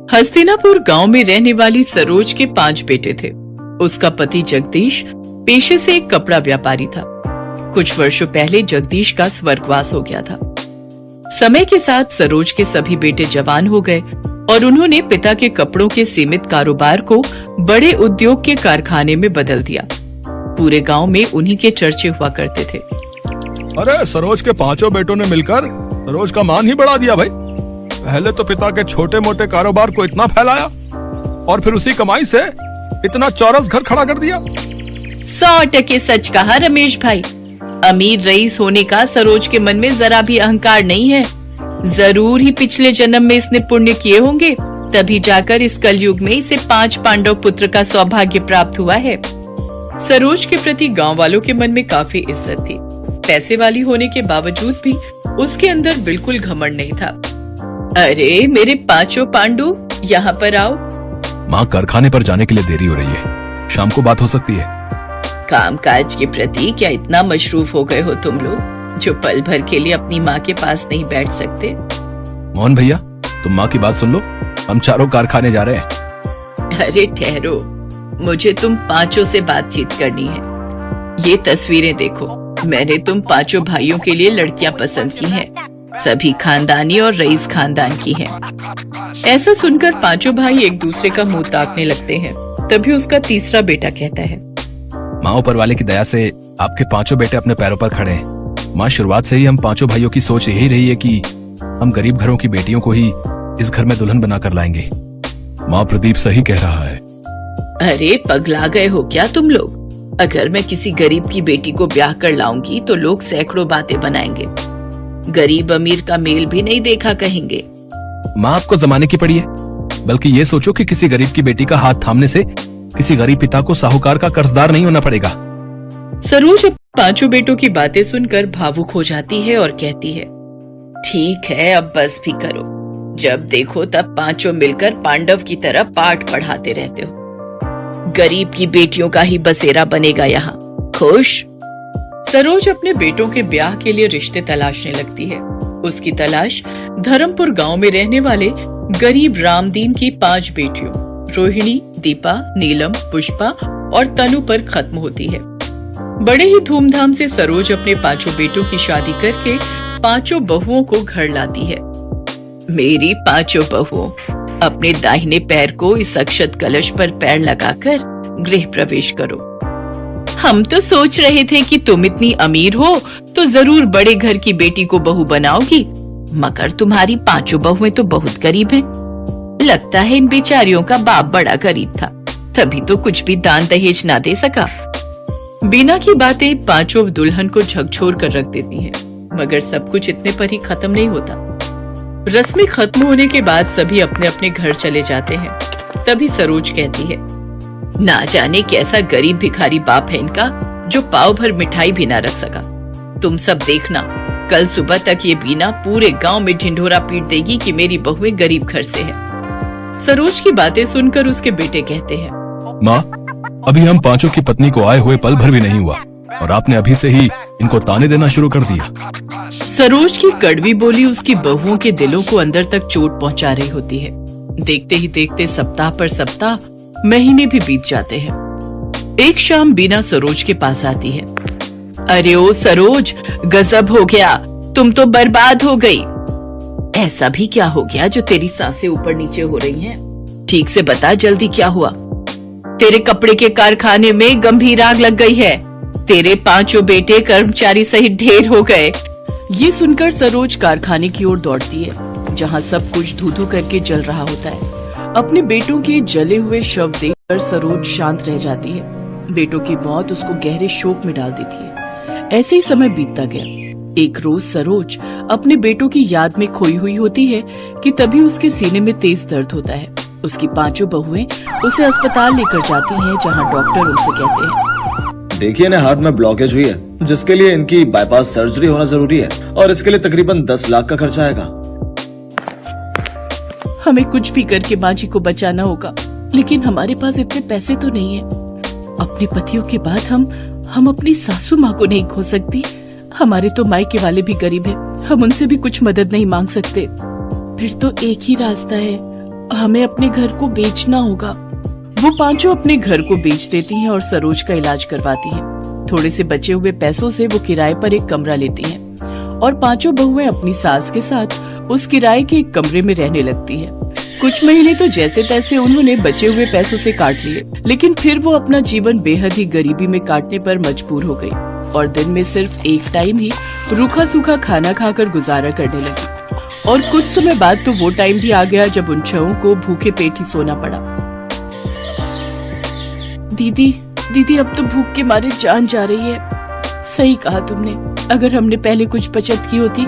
हस्तिनापुर गांव में रहने वाली सरोज के 5 बेटे थे। उसका पति जगदीश पेशे से एक कपड़ा व्यापारी था। कुछ वर्षों पहले जगदीश का स्वर्गवास हो गया था। समय के साथ सरोज के सभी बेटे जवान हो गए और उन्होंने पिता के कपड़ों के सीमित कारोबार को बड़े उद्योग के कारखाने में बदल दिया। पूरे गांव में उन्हीं के चर्चे हुआ करते थे। अरे सरोज के 5 बेटों ने मिलकर सरोज का मान ही बढ़ा दिया भाई। पहले तो पिता के छोटे मोटे कारोबार को इतना फैलाया और फिर उसी कमाई से इतना चौरस घर खड़ा कर दिया। 100% सच कहा रमेश भाई। अमीर रईस होने का सरोज के मन में जरा भी अहंकार नहीं है। जरूर ही पिछले जन्म में इसने पुण्य किए होंगे, तभी जाकर इस कलयुग में इसे 5 पांडव पुत्र का सौभाग्य प्राप्त हुआ है। सरोज के प्रति गांव वालों के मन में काफी इज्जत थी। पैसे वाली होने के बावजूद भी उसके अंदर बिल्कुल घमंड नहीं था। अरे मेरे 5 पांडु, यहाँ पर आओ। माँ, कारखाने पर जाने के लिए देरी हो रही है, शाम को बात हो सकती है। कामकाज के प्रति क्या इतना मशरूफ हो गए हो तुम लोग जो पल भर के लिए अपनी माँ के पास नहीं बैठ सकते? मोहन भैया, तुम माँ की बात सुन लो, हम चारों कारखाने जा रहे हैं। अरे ठहरो, मुझे तुम 5 से बातचीत करनी है। ये तस्वीरें देखो, मैंने तुम 5 भाइयों के लिए लड़कियां पसंद की हैं। सभी खानदानी और रईस खानदान की हैं। ऐसा सुनकर 5 भाई एक दूसरे का मुंह ताकने लगते हैं। तभी उसका तीसरा बेटा कहता है, माँ, ऊपर वाले की दया से आपके 5 बेटे अपने पैरों पर खड़े हैं। माँ, शुरुआत से ही हम 5 भाइयों की सोच यही रही है कि हम गरीब घरों की बेटियों को ही इस घर में दुल्हन बनाकर लाएंगे। माँ, प्रदीप सही कह रहा है। अरे पगला गए हो क्या तुम लोग? अगर मैं किसी गरीब की बेटी को ब्याह कर लाऊंगी तो लोग सैकड़ों बातें बनाएंगे। गरीब अमीर का मेल भी नहीं देखा कहेंगे। माँ, आपको जमाने की पड़ी है, बल्कि ये सोचो कि किसी गरीब की बेटी का हाथ थामने से किसी गरीब पिता को साहूकार का कर्जदार नहीं होना पड़ेगा। सरोज 5 बेटों की बातें सुनकर भावुक हो जाती है और कहती है, ठीक है, अब बस भी करो। जब देखो तब 5 मिलकर पांडव की तरह पाठ पढ़ाते रहते हो। गरीब की बेटियों का ही बसेरा बनेगा यहाँ। खुश? सरोज अपने बेटों के ब्याह के लिए रिश्ते तलाशने लगती है। उसकी तलाश धर्मपुर गांव में रहने वाले गरीब रामदीन की 5 बेटियों रोहिणी, दीपा, नीलम, पुष्पा और तनु पर खत्म होती है। बड़े ही धूमधाम से सरोज अपने 5 बेटों की शादी करके 5 बहुओं को घर लाती है। मेरी 5 बहुओं, अपने दाहिने पैर को इस अक्षत कलश पर पैर लगाकर गृह प्रवेश करो। हम तो सोच रहे थे कि तुम इतनी अमीर हो तो जरूर बड़े घर की बेटी को बहू बनाओगी, मगर तुम्हारी 5 बहुएं तो बहुत गरीब हैं। लगता है इन बेचारियों का बाप बड़ा गरीब था, तभी तो कुछ भी दान दहेज ना दे सका। बीना की बातें 5 दुल्हन को झकझोर कर रख देती हैं, मगर सब कुछ इतने पर ही खत्म नहीं होता। रस्में खत्म होने के बाद सभी अपने अपने घर चले जाते हैं। तभी सरोज कहती है, ना जाने कैसा गरीब भिखारी बाप है इनका जो पाव भर मिठाई भी ना रख सका। तुम सब देखना, कल सुबह तक ये बीना पूरे गांव में ढिंढोरा पीट देगी कि मेरी बहुएं गरीब घर से है। सरोज की बातें सुनकर उसके बेटे कहते हैं, माँ, अभी हम 5 की पत्नी को आए हुए पल भर भी नहीं हुआ और आपने अभी से ही इनको ताने देना शुरू कर दिया। सरोज की कड़वी बोली उसकी बहुओं के दिलों को अंदर तक चोट पहुंचा रही होती है। देखते ही देखते सप्ताह पर सप्ताह, महीने भी बीत जाते हैं। एक शाम बीना सरोज के पास आती है। अरे ओ सरोज, गजब हो गया, तुम तो बर्बाद हो गई। ऐसा भी क्या हो गया जो तेरी सांसें ऊपर नीचे हो रही हैं? ठीक से बता, जल्दी क्या हुआ? तेरे कपड़े के कारखाने में गंभीर आग लग गई है। तेरे 5 बेटे कर्मचारी सहित ढेर हो गए। ये सुनकर सरोज कारखाने की ओर दौड़ती है, जहाँ सब कुछ धू-धू करके जल रहा होता है। अपने बेटों के जले हुए शव देखकर सरोज शांत रह जाती है। बेटों की मौत उसको गहरे शोक में डाल देती है। ऐसे ही समय बीतता गया। एक रोज सरोज अपने बेटों की याद में खोई हुई होती है कि तभी उसके सीने में तेज दर्द होता है। उसकी 5 बहुएं उसे अस्पताल लेकर जाती हैं, जहां डॉक्टर उनसे कहते हैं, देखिए ना, हार्ट में ब्लॉकेज हुई है, जिसके लिए इनकी बाईपास सर्जरी होना जरूरी है और इसके लिए तकरीबन 10 लाख का खर्चा आएगा। हमें कुछ भी करके माँ जी को बचाना होगा, लेकिन हमारे पास इतने पैसे तो नहीं है। अपने पतियों के बाद हम अपनी सासू माँ को नहीं खो सकती। हमारे तो मायके वाले भी गरीब हैं, हम उनसे भी कुछ मदद नहीं मांग सकते। फिर तो एक ही रास्ता है, हमें अपने घर को बेचना होगा। वो पांचों अपने घर को बेच देती हैं और सरोज का इलाज करवाती हैं। थोड़े से बचे हुए पैसों से वो किराए पर एक कमरा लेती हैं और पांचों बहुएं अपनी सास के साथ उस किराए के एक कमरे में रहने लगती हैं। कुछ महीने तो जैसे तैसे उन्होंने बचे हुए पैसों से काट लिए, लेकिन फिर वो अपना जीवन बेहद ही गरीबी में काटने पर मजबूर हो गई और दिन में सिर्फ एक टाइम ही रूखा सूखा खाना खाकर गुजारा करने लगी। और कुछ समय बाद तो वो टाइम भी आ गया जब उन छहों को भूखे पेट ही सोना पड़ा। दीदी अब तो भूख के मारे जान जा रही है। सही कहा तुमने, अगर हमने पहले कुछ बचत की होती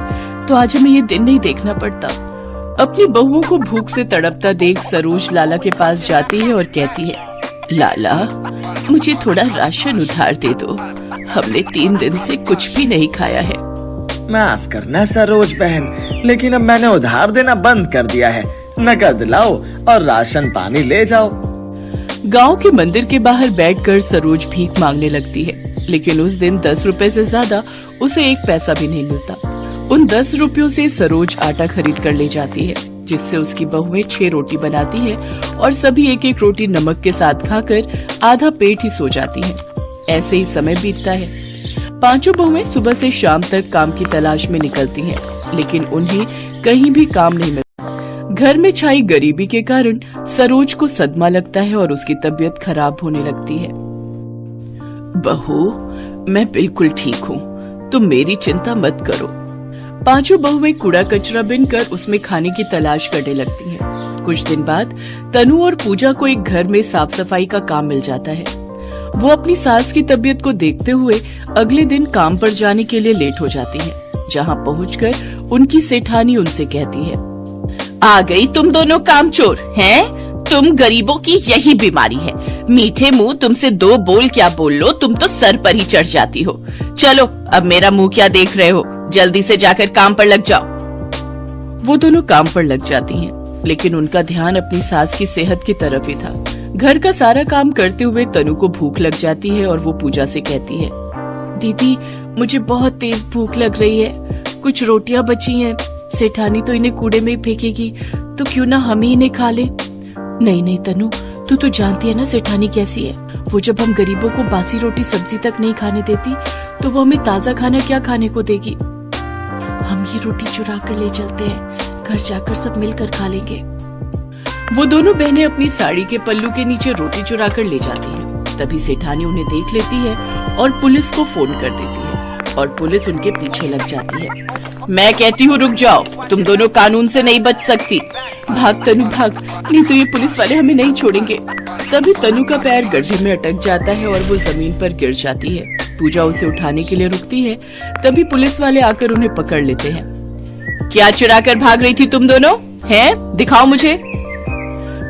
तो आज हमें ये दिन नहीं देखना पड़ता। अपनी बहुओं को भूख से तड़पता देख सरोज लाला के पास जाती है और कहती है, लाला मुझे थोड़ा राशन उधार दे दो, हमने 3 दिन से कुछ भी नहीं खाया है। माफ करना सरोज बहन, लेकिन अब मैंने उधार देना बंद कर दिया है। नकद लाओ और राशन पानी ले जाओ। गांव के मंदिर के बाहर बैठकर सरोज भीख मांगने लगती है, लेकिन उस दिन 10 रुपए से ज्यादा उसे 1 पैसा भी नहीं मिलता। उन 10 रुपयों से सरोज आटा खरीद कर ले जाती है, जिससे उसकी बहुएं 6 रोटी बनाती है और सभी 1-1 रोटी नमक के साथ खाकर आधा पेट ही सो जाती हैं। ऐसे ही समय बीतता है। पांचों बहुएं सुबह से शाम तक काम की तलाश में निकलती हैं, लेकिन उन्हें कहीं भी काम नहीं मिलता। घर में छाई गरीबी के कारण सरोज को सदमा लगता है और उसकी तबीयत खराब होने लगती है। बहू, मैं बिल्कुल ठीक हूँ, तुम मेरी चिंता मत करो। पांचों बहुएं कूड़ा कचरा बिनकर उसमें खाने की तलाश करने लगती हैं। कुछ दिन बाद तनु और पूजा को एक घर में साफ सफाई का काम मिल जाता है। वो अपनी सास की तबीयत को देखते हुए अगले दिन काम पर जाने के लिए लेट हो जाती हैं। जहाँ पहुँचकर उनकी सेठानी उनसे कहती है, आ गई तुम दोनों कामचोर हैं? तुम गरीबों की यही बीमारी है, मीठे मुंह तुमसे 2 बोल क्या बोल लो, तुम तो सर पर ही चढ़ जाती हो। चलो अब मेरा मुंह क्या देख रहे हो, जल्दी से जाकर काम पर लग जाओ। वो दोनों काम पर लग जाती हैं, लेकिन उनका ध्यान अपनी सास की सेहत की तरफ ही था। घर का सारा काम करते हुए तनु को भूख लग जाती है और वो पूजा से कहती है, दीदी मुझे बहुत तेज भूख लग रही है, कुछ रोटियां बची हैं, सेठानी तो इन्हें कूड़े में ही फेंकेगी, तो क्यों ना हम ही इन्हें खा ले। नहीं तनु, तू तो जानती है ना सेठानी कैसी है। वो जब हम गरीबों को बासी रोटी सब्जी तक नहीं खाने देती तो वो हमें ताजा खाना क्या खाने को देगी। हम ये रोटी चुरा कर ले चलते हैं, घर जाकर सब मिलकर खा लेंगे। वो दोनों बहनें अपनी साड़ी के पल्लू के नीचे रोटी चुरा कर ले जाती हैं। तभी सेठानी उन्हें देख लेती है और पुलिस को फोन कर देती है और पुलिस उनके पीछे लग जाती है। मैं कहती हूँ रुक जाओ, तुम दोनों कानून से नहीं बच सकती। भाग तनु भाग, नहीं तो ये पुलिस वाले हमें नहीं छोड़ेंगे। तभी तनु का पैर गड्ढे में अटक जाता है और वो जमीन पर गिर जाती है। पूजा उसे उठाने के लिए रुकती है, तभी पुलिस वाले आकर उन्हें पकड़ लेते हैं। क्या चुरा कर भाग रही थी तुम दोनों? हैं? दिखाओ मुझे।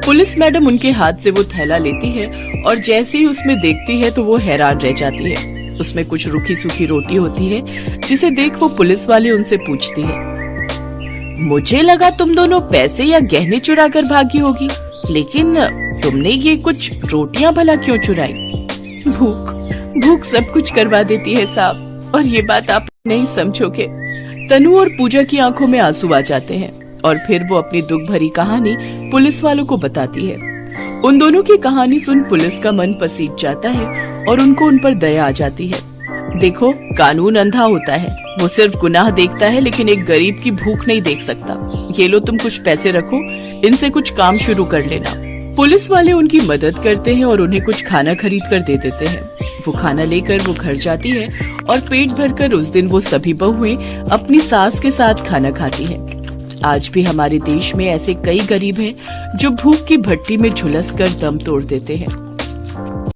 पुलिस मैडम उनके हाथ से वो थैला लेती है और जैसे ही उसमें देखती है तो वो हैरान रह जाती है। उसमें कुछ रूखी सूखी रोटी होती है, जिसे देख वो पुलिस वाले उनसे पूछती है, मुझे लगा तुम दोनों पैसे या गहने चुरा कर भागी होगी, लेकिन तुमने ये कुछ रोटियां भला क्यों चुराई? भूख सब कुछ करवा देती है साहब, और ये बात आप नहीं समझोगे। तनु और पूजा की आंखों में आंसू आ जाते हैं और फिर वो अपनी दुख भरी कहानी पुलिस वालों को बताती है। उन दोनों की कहानी सुन पुलिस का मन पसीज जाता है और उनको उन पर दया आ जाती है। देखो, कानून अंधा होता है, वो सिर्फ गुनाह देखता है लेकिन एक गरीब की भूख नहीं देख सकता। ये लो तुम कुछ पैसे रखो, इनसे कुछ काम शुरू कर लेना। पुलिस वाले उनकी मदद करते हैं और उन्हें कुछ खाना खरीद कर दे देते हैं। वो खाना लेकर वो घर जाती है और पेट भरकर उस दिन वो सभी बहुएं अपनी सास के साथ खाना खाती हैं। आज भी हमारे देश में ऐसे कई गरीब हैं जो भूख की भट्टी में झुलस कर दम तोड़ देते हैं।